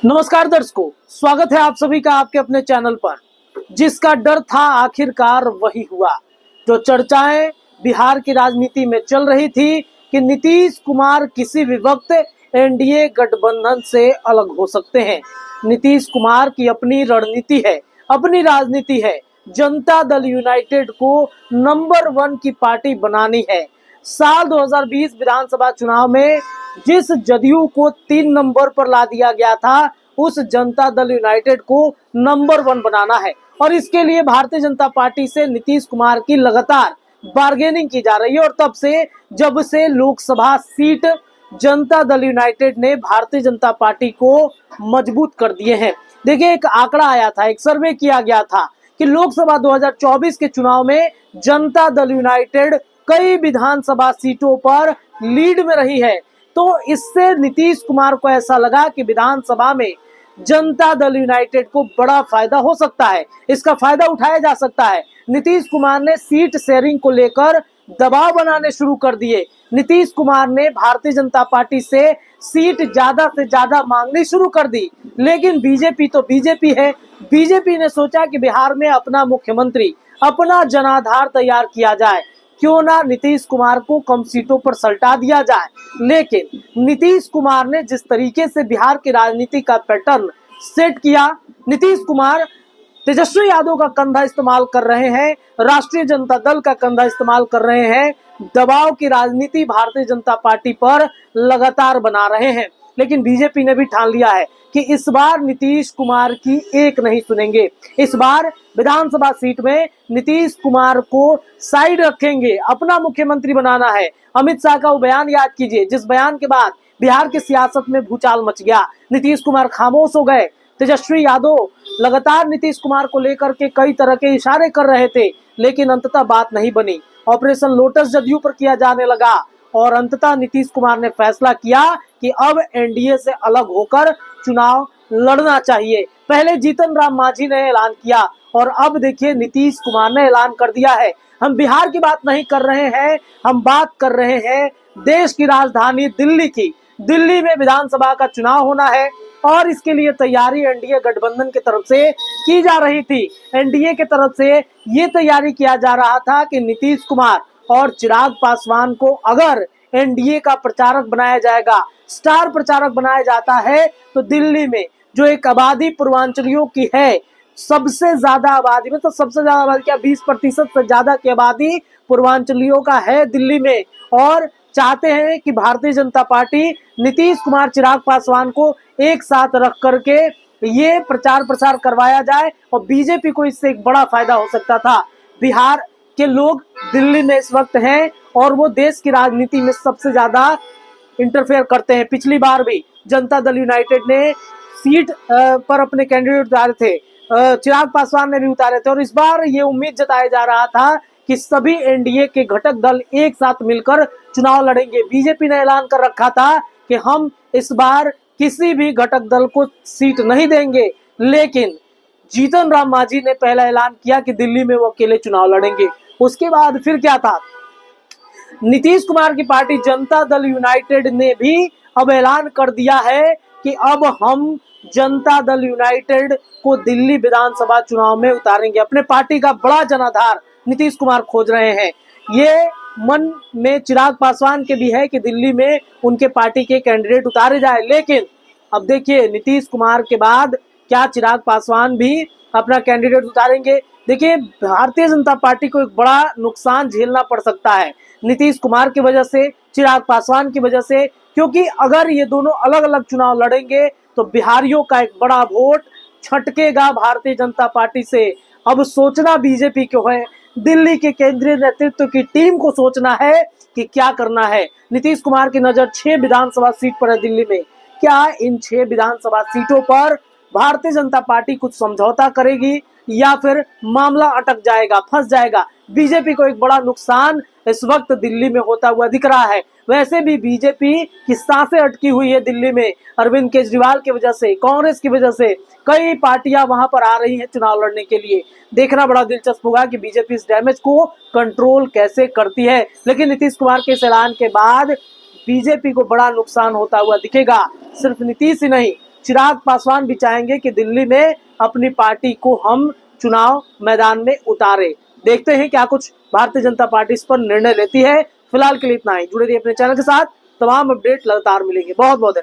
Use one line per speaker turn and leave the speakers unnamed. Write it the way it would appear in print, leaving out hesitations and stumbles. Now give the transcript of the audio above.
नमस्कार दर्शकों, स्वागत है आप सभी का आपके अपने चैनल पर। जिसका डर था आखिरकार वही हुआ। जो चर्चाएं बिहार की राजनीति में चल रही थी कि नीतीश कुमार किसी भी वक्त एनडीए गठबंधन से अलग हो सकते हैं। नीतीश कुमार की अपनी रणनीति है, अपनी राजनीति है। जनता दल यूनाइटेड को नंबर 1 की पार्टी बनानी है। साल 2020 विधानसभा चुनाव में जिस जदयू को 3 नंबर पर ला दिया गया था, उस जनता दल यूनाइटेड को नंबर 1 बनाना है। और इसके लिए भारतीय जनता पार्टी से नीतीश कुमार की लगातार बार्गेनिंग की जा रही है। और तब से जब से लोकसभा सीट जनता दल यूनाइटेड ने भारतीय जनता पार्टी को मजबूत कर दिए हैं। देखिए, एक आंकड़ा आया था, एक सर्वे किया गया था कि लोकसभा 2024 के चुनाव में जनता दल यूनाइटेड कई विधानसभा सीटों पर लीड में रही है। तो इससे नीतीश कुमार को ऐसा लगा कि विधानसभा में जनता दल यूनाइटेड को बड़ा फायदा हो सकता है, इसका फायदा उठाया जा सकता है। नीतीश कुमार ने सीट शेयरिंग को लेकर दबाव बनाने शुरू कर दिए। नीतीश कुमार ने भारतीय जनता पार्टी से सीट ज्यादा से ज्यादा मांगनी शुरू कर दी। लेकिन बीजेपी तो बीजेपी है। बीजेपी ने सोचा कि बिहार में अपना मुख्यमंत्री, अपना जनाधार तैयार किया जाए, क्यों ना नीतीश कुमार को कम सीटों पर सल्टा दिया जाए। लेकिन नीतीश कुमार ने जिस तरीके से बिहार की राजनीति का पैटर्न सेट किया, नीतीश कुमार तेजस्वी यादव का कंधा इस्तेमाल कर रहे हैं, राष्ट्रीय जनता दल का कंधा इस्तेमाल कर रहे हैं, दबाव की राजनीति भारतीय जनता पार्टी पर लगातार बना रहे हैं। लेकिन बीजेपी ने भी ठान लिया है कि इस बार नीतीश कुमार की एक नहीं सुनेंगे। इस बार विधानसभा सीट में नीतीश कुमार को साइड रखेंगे, अपना मुख्यमंत्री बनाना है। अमित शाह का वो बयान याद कीजिए, जिस बयान के बाद बिहार की सियासत में भूचाल मच गया। नीतीश कुमार खामोश हो गए। तेजस्वी यादव लगातार नीतीश कुमार को लेकर के कई तरह के इशारे कर रहे थे, लेकिन अंततः बात नहीं बनी। ऑपरेशन लोटस जदयू पर किया जाने लगा और अंततः नीतीश कुमार ने फैसला किया कि अब एनडीए से अलग होकर चुनाव लड़ना चाहिए। पहले जीतन राम मांझी ने ऐलान किया और अब देखिए नीतीश कुमार ने ऐलान कर दिया है। हम बिहार की बात नहीं कर रहे हैं, हम बात कर रहे हैं देश की राजधानी दिल्ली की। दिल्ली में विधानसभा का चुनाव होना है और इसके लिए तैयारी एनडीए गठबंधन की तरफ से की जा रही थी। एनडीए की तरफ से ये तैयारी किया जा रहा था कि नीतीश कुमार और चिराग पासवान को अगर एनडीए का प्रचारक बनाया जाएगा, स्टार प्रचारक बनाया जाता है, तो दिल्ली में जो एक आबादी पूर्वांचलियों की है, सबसे ज्यादा आबादी में, तो सबसे ज्यादा आबादी क्या 20% से ज्यादा की आबादी पूर्वांचलियों का है दिल्ली में। और चाहते हैं कि भारतीय जनता पार्टी नीतीश कुमार, चिराग पासवान को एक साथ रख करके ये प्रचार प्रसार करवाया जाए और बीजेपी को इससे एक बड़ा फायदा हो सकता था। बिहार के लोग दिल्ली में इस वक्त हैं और वो देश की राजनीति में सबसे ज्यादा इंटरफेयर करते हैं। पिछली बार भी जनता दल यूनाइटेड ने सीट पर अपने कैंडिडेट उतारे थे, चिराग पासवान ने भी उतारे थे। और इस बार ये उम्मीद जताया जा रहा था कि सभी एनडीए के घटक दल एक साथ मिलकर चुनाव लड़ेंगे। बीजेपी ने ऐलान कर रखा था कि हम इस बार किसी भी घटक दल को सीट नहीं देंगे, लेकिन जीतन राम मांझी ने पहला ऐलान किया कि दिल्ली में वो अकेले चुनाव लड़ेंगे। उसके बाद फिर क्या था, नीतीश कुमार की पार्टी जनता दल यूनाइटेड ने भी अब ऐलान कर दिया है कि अब हम जनता दल यूनाइटेड को दिल्ली विधानसभा चुनाव में उतारेंगे। अपने पार्टी का बड़ा जनाधार नीतीश कुमार खोज रहे हैं। ये मन में चिराग पासवान के भी है कि दिल्ली में उनके पार्टी के कैंडिडेट उतारे जाए। लेकिन अब देखिए, नीतीश कुमार के बाद क्या चिराग पासवान भी अपना कैंडिडेट उतारेंगे? देखिए, भारतीय जनता पार्टी को एक बड़ा नुकसान झेलना पड़ सकता है नीतीश कुमार की वजह से, चिराग पासवान की वजह से, क्योंकि अगर ये दोनों अलग अलग चुनाव लड़ेंगे तो बिहारियों का एक बड़ा वोट छटकेगा भारतीय जनता पार्टी से। अब सोचना बीजेपी को है, दिल्ली के केंद्रीय नेतृत्व की टीम को सोचना है कि क्या करना है। नीतीश कुमार की नजर 6 विधानसभा सीट पर है दिल्ली में। क्या इन 6 विधानसभा सीटों पर भारतीय जनता पार्टी कुछ समझौता करेगी या फिर मामला अटक जाएगा, फंस जाएगा? बीजेपी को एक बड़ा नुकसान इस वक्त दिल्ली में होता हुआ दिख रहा है। वैसे भी बीजेपी की सांसें अटकी हुई है दिल्ली में, अरविंद केजरीवाल की वजह से, कांग्रेस की वजह से कई पार्टियां वहां पर आ रही हैं चुनाव लड़ने के लिए। देखना बड़ा दिलचस्प होगा कि बीजेपी इस डैमेज को कंट्रोल कैसे करती है। लेकिन नीतीश कुमार के इस ऐलान के बाद बीजेपी को बड़ा नुकसान होता हुआ दिखेगा। सिर्फ नीतीश ही नहीं, चिराग पासवान भी चाहेंगे कि दिल्ली में अपनी पार्टी को हम चुनाव मैदान में उतारे। देखते हैं क्या कुछ भारतीय जनता पार्टी इस पर निर्णय लेती है। फिलहाल के लिए इतना ही। जुड़े रहिए अपने चैनल के साथ, तमाम अपडेट लगातार मिलेंगे। बहुत बहुत